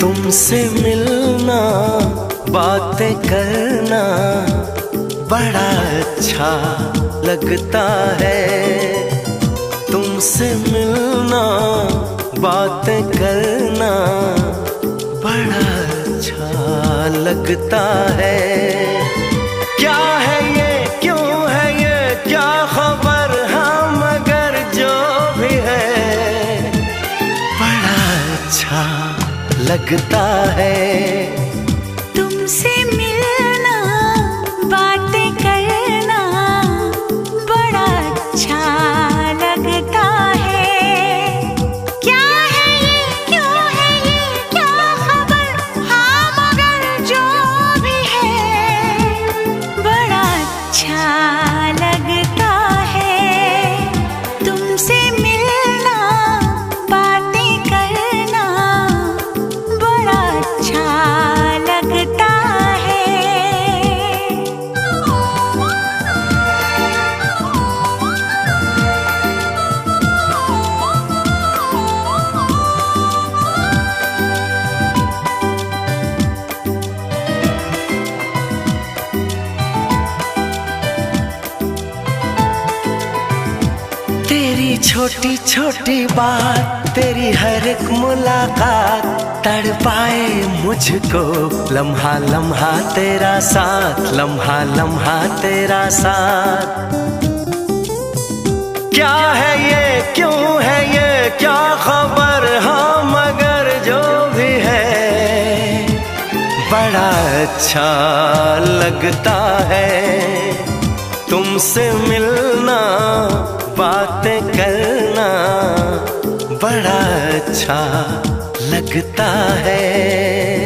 तुमसे मिलना, बातें करना बड़ा अच्छा लगता है। तुमसे मिलना, बातें करना बड़ा अच्छा लगता है। क्या है ये, क्यों है ये, क्या खबर, हाँ मगर जो भी है बड़ा अच्छा लगता है। तुमसे मिलना, बातें करना बड़ा अच्छा लगता है। क्या है ये, क्यों है ये, क्या खबर, हाँ मगर जो भी है बड़ा अच्छा लगता है। तुमसे मिलना, बातें करना बड़ा अच्छा लगता है। तेरी छोटी छोटी बात, तेरी हर एक मुलाकात तड़पाए मुझको। लम्हा लम्हा तेरा साथ, लम्हा लम्हा तेरा साथ। क्या है ये, क्यों है ये, क्या खबर, हाँ मगर जो भी है बड़ा अच्छा लगता है। तुमसे मिलना, बातें करना बड़ा अच्छा लगता है।